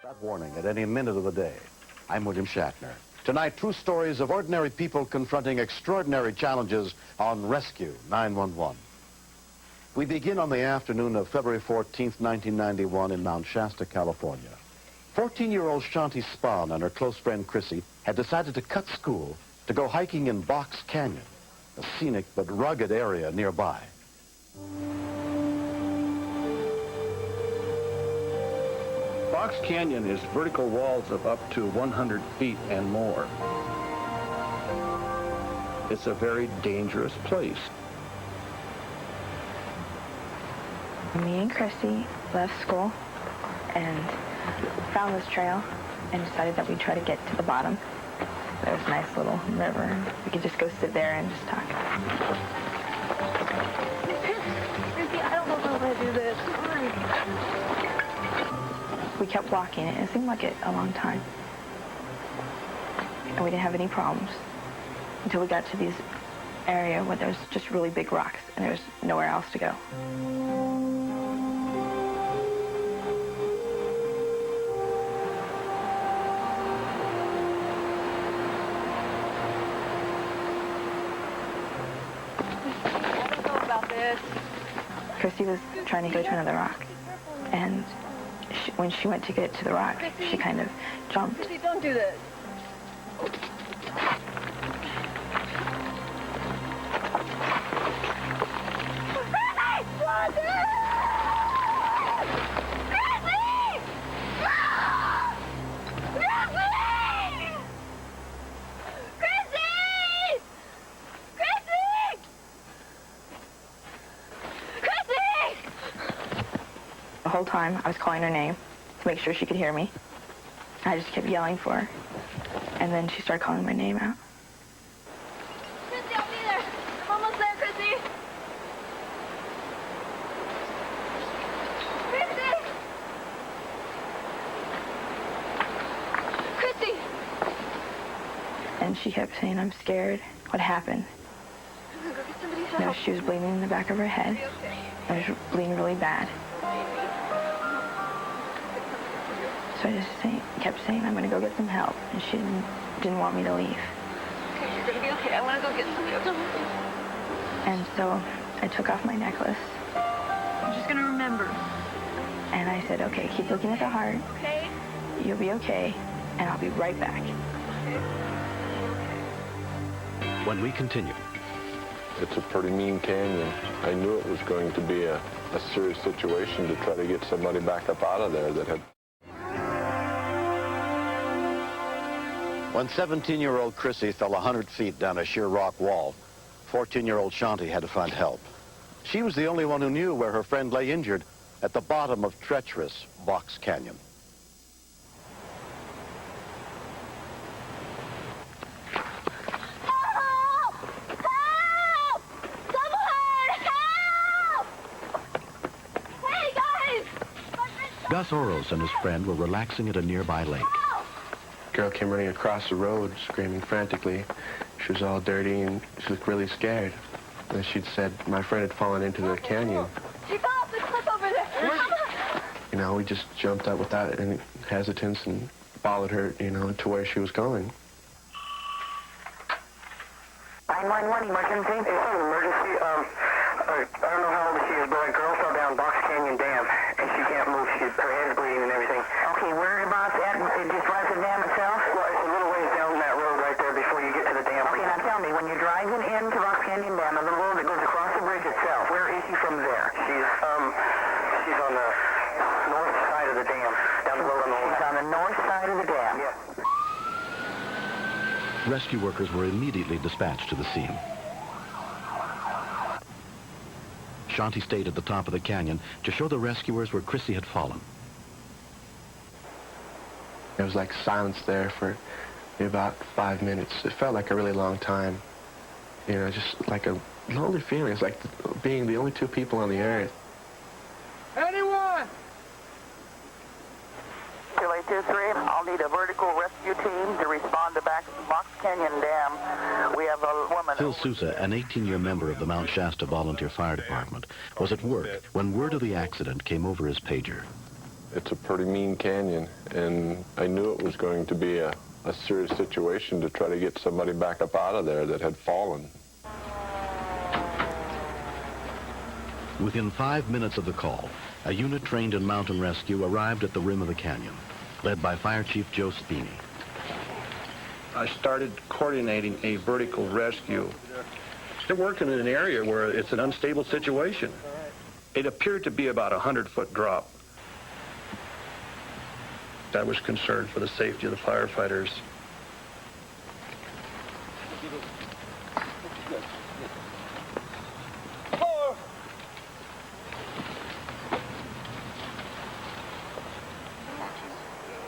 That warning at any minute of the day. I'm William Shatner. Tonight, true stories of ordinary people confronting extraordinary challenges on Rescue 911. We begin on the afternoon of February 14th, 1991 in Mount Shasta, California. 14-year-old Shanti Spahn and her close friend Chrissy had decided to cut school to go hiking in Box Canyon, a scenic but rugged area nearby. Box Canyon is vertical walls of up to 100 feet and more. It's a very dangerous place. Me and Chrissy left school and found this trail and decided that we'd try to get to the bottom. There was a nice little river. We could just go sit there and just talk. Chrissy, I don't know if I want to do this. We kept walking, and it seemed like a long time. And we didn't have any problems until we got to this area where there was just really big rocks, and there was nowhere else to go. I don't know about this. Chrissy was trying to go to another rock, and when she went to get to the rock, she kind of jumped. Chrissy, don't do this. The whole time, I was calling her name to make sure she could hear me. I just kept yelling for her. And then she started calling my name out. Chrissy, I'll be there. I'm almost there, Chrissy. Chrissy! Chrissy! And she kept saying, I'm scared. What happened? I'm gonna go get somebody's You know, help. she was bleeding in the back of her head. Okay. It was bleeding really bad. So I just kept saying, I'm going to go get some help. And she didn't want me to leave. Okay, you're gonna be okay. I wanna go get somebody. And so I took off my necklace. I'm just gonna remember. And I said, okay, keep looking at the heart. Okay? You'll be okay. And I'll be right back. When we continue. It's a pretty mean canyon. I knew it was going to be a serious situation to try to get somebody back up out of there that had... When 17-year-old Chrissy fell 100 feet down a sheer rock wall, 14-year-old Shanti had to find help. She was the only one who knew where her friend lay injured at the bottom of treacherous Box Canyon. Gus Oros and his friend were relaxing at a nearby lake. Girl came running across the road, screaming frantically. She was all dirty and she looked really scared. And she'd said my friend had fallen into the canyon. She fell off the cliff over there. You know, we just jumped up without any hesitance and followed her, you know, to where she was going. 911 emergency. It's an emergency. I don't know how old she is, but a girl fell down Box Canyon Dam, and she can't move. Her head is bleeding and everything. Okay, whereabouts at? Just right at the dam itself? Well, it's a little ways down that road right there before you get to the dam. Okay, now tell me, when you're driving into Box Canyon Dam, the little road that goes across the bridge itself, where is she from there? She's on the north side of the dam, down the road on the left. She's on the north side of the dam? Yes. Rescue workers were immediately dispatched to the scene. Shanti stayed at the top of the canyon to show the rescuers where Chrissy had fallen. There was like silence there for maybe about 5 minutes. It felt like a really long time. You know, just like a lonely feeling. It's like being the only two people on the earth. Anyone? 2823, I'll need a vertical rescue team to respond to Box Canyon Dam. We have a woman... Phil Sousa, an 18-year member of the Mount Shasta Volunteer Fire Department, was at work when word of the accident came over his pager. It's a pretty mean canyon, and I knew it was going to be a serious situation to try to get somebody back up out of there that had fallen. Within 5 minutes of the call, a unit trained in mountain rescue arrived at the rim of the canyon, led by Fire Chief Joe Spini. I started coordinating a vertical rescue. They're working in an area where it's an unstable situation. It appeared to be about a 100-foot drop. I was concerned for the safety of the firefighters.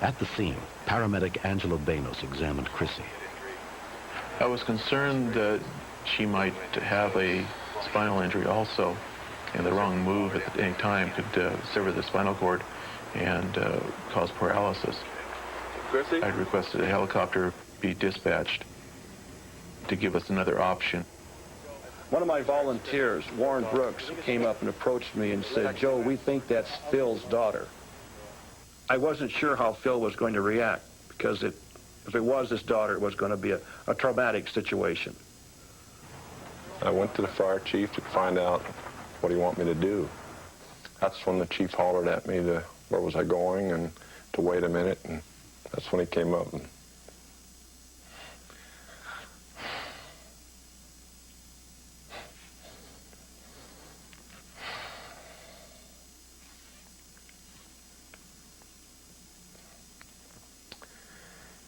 At the scene, paramedic Angela Banos examined Chrissy. I was concerned that she might have a spinal injury also, and the wrong move at any time could sever the spinal cord and cause paralysis. Chrissy? I'd requested a helicopter be dispatched to give us another option. One of my volunteers, Warren Brooks, came up and approached me and said, "Joe, we think that's Phil's daughter." I wasn't sure how Phil was going to react, because if it was his daughter, it was going to be a traumatic situation. I went to the fire chief to find out what he wanted me to do. That's when the chief hollered at me to where was I going and to wait a minute, and that's when he came up. And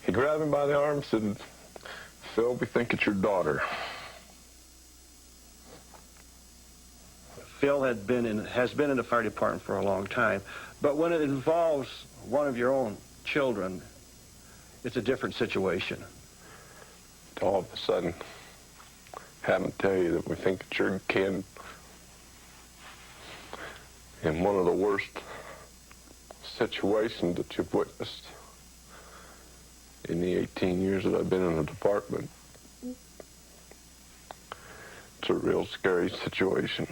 he grabbed me by the arm and said, "Phil, we think it's your daughter." Phil has been in the fire department for a long time, but when it involves one of your own children, it's a different situation. All of a sudden, have them tell you that we think it's your kid in one of the worst situations that you've witnessed in the 18 years that I've been in the department. It's a real scary situation.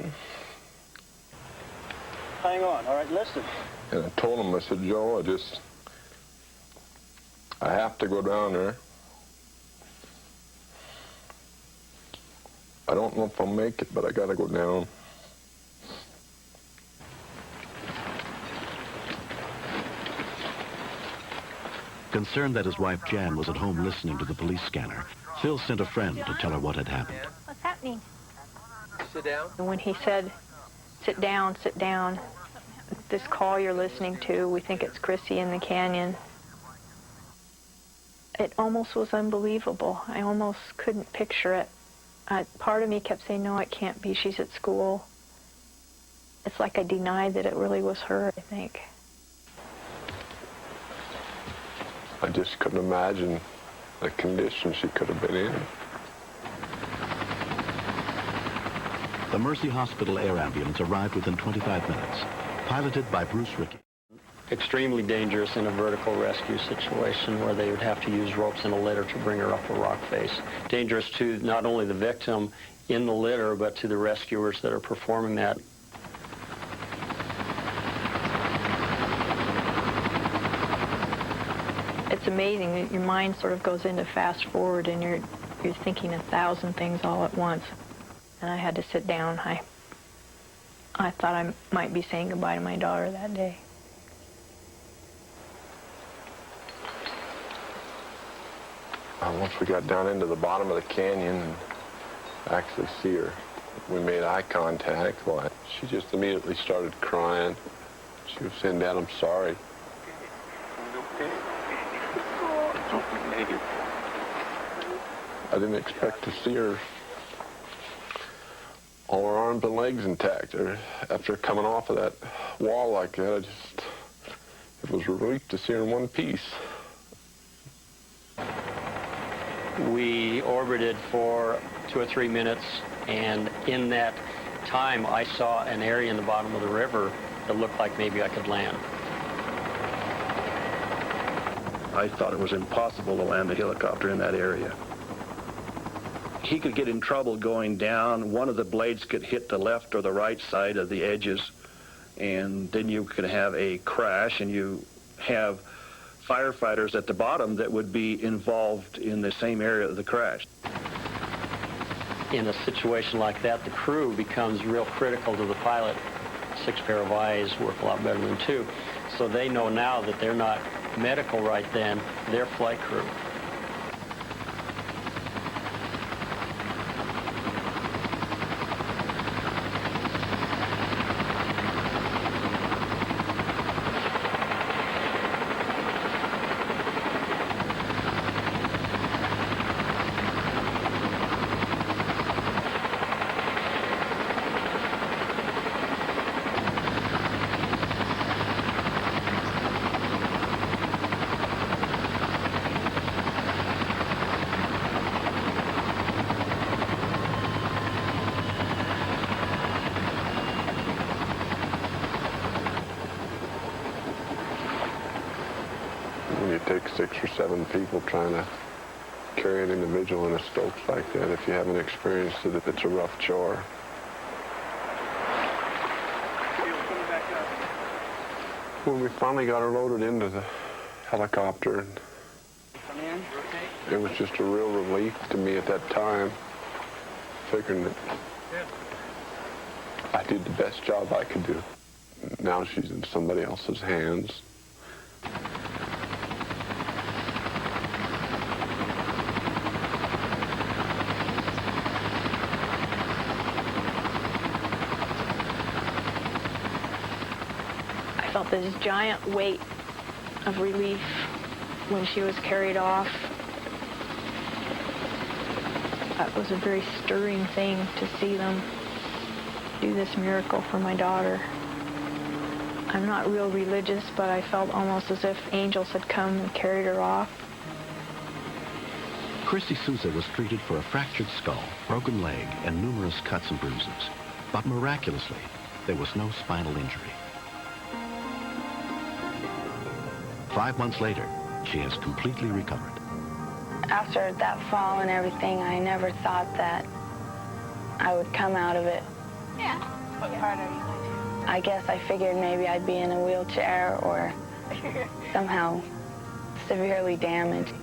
Hang on, all right, listen. And I told him, I said, "Joe, I have to go down there. I don't know if I'll make it, but I gotta go down." Concerned that his wife Jan was at home listening to the police scanner, Phil sent a friend to tell her what had happened. What's happening? Sit down. And when he said, sit down, this call you're listening to, we think it's Chrissy in the canyon, it almost was unbelievable. I almost couldn't picture it. Part of me kept saying, no, it can't be. She's at school. It's like I denied that it really was her, I think. I just couldn't imagine the condition she could have been in. The Mercy Hospital air ambulance arrived within 25 minutes, piloted by Bruce Rickey. Extremely dangerous in a vertical rescue situation where they would have to use ropes and a litter to bring her up a rock face. Dangerous to not only the victim in the litter, but to the rescuers that are performing that. It's amazing that your mind sort of goes into fast forward and you're thinking 1,000 things all at once. And I had to sit down. I thought I might be saying goodbye to my daughter that day. Once we got down into the bottom of the canyon and actually see her, we made eye contact. Well, she just immediately started crying. She was saying, "Dad, I'm sorry." I didn't expect to see her, all her arms and legs intact. After coming off of that wall like that, it was a relief to see her in one piece. We orbited for 2 or 3 minutes, and in that time I saw an area in the bottom of the river that looked like maybe I could land. I thought it was impossible to land a helicopter in that area. He could get in trouble going down. One of the blades could hit the left or the right side of the edges. and then you could have a crash, and you have firefighters at the bottom that would be involved in the same area of the crash. In a situation like that, the crew becomes real critical to the pilot. 6 pair of eyes work a lot better than 2. So they know now that they're not medical right then, they're flight crew. When you take 6 or 7 people trying to carry an individual in a Stokes like that, if you haven't experienced it, it's a rough chore. When we finally got her loaded into the helicopter, it was just a real relief to me at that time, figuring that I did the best job I could do. Now she's in somebody else's hands. I felt this giant weight of relief when she was carried off. That was a very stirring thing to see them do this miracle for my daughter. I'm not real religious, but I felt almost as if angels had come and carried her off. Christy Souza was treated for a fractured skull, broken leg, and numerous cuts and bruises. But miraculously, there was no spinal injury. 5 months later, she has completely recovered. After that fall and everything, I never thought that I would come out of it. Yeah. What part are you? I guess I figured maybe I'd be in a wheelchair or somehow severely damaged.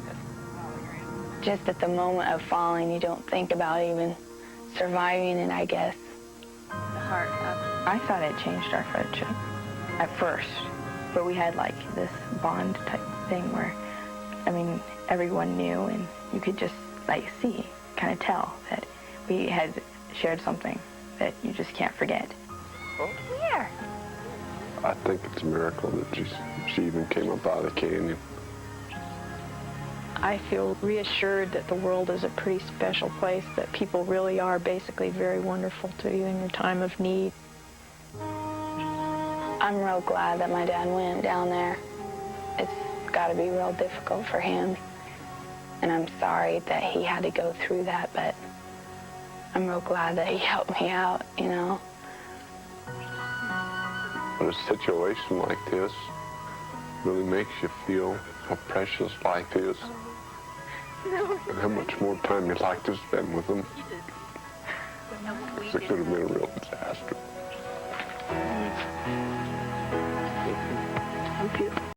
Just at the moment of falling, you don't think about even surviving it, I guess. The heart up. I thought it changed our friendship at first, but we had like this bond type thing where, I mean, everyone knew and you could just like see, kind of tell that we had shared something that you just can't forget. Here. I think it's a miracle that she even came up out of the canyon. I feel reassured that the world is a pretty special place, that people really are basically very wonderful to you in your time of need. I'm real glad that my dad went down there. It's got to be real difficult for him. And I'm sorry that he had to go through that, but I'm real glad that he helped me out, you know. But a situation like this really makes you feel how precious life is and how much more time you'd like to spend with them. It could have been a real disaster. Thank you.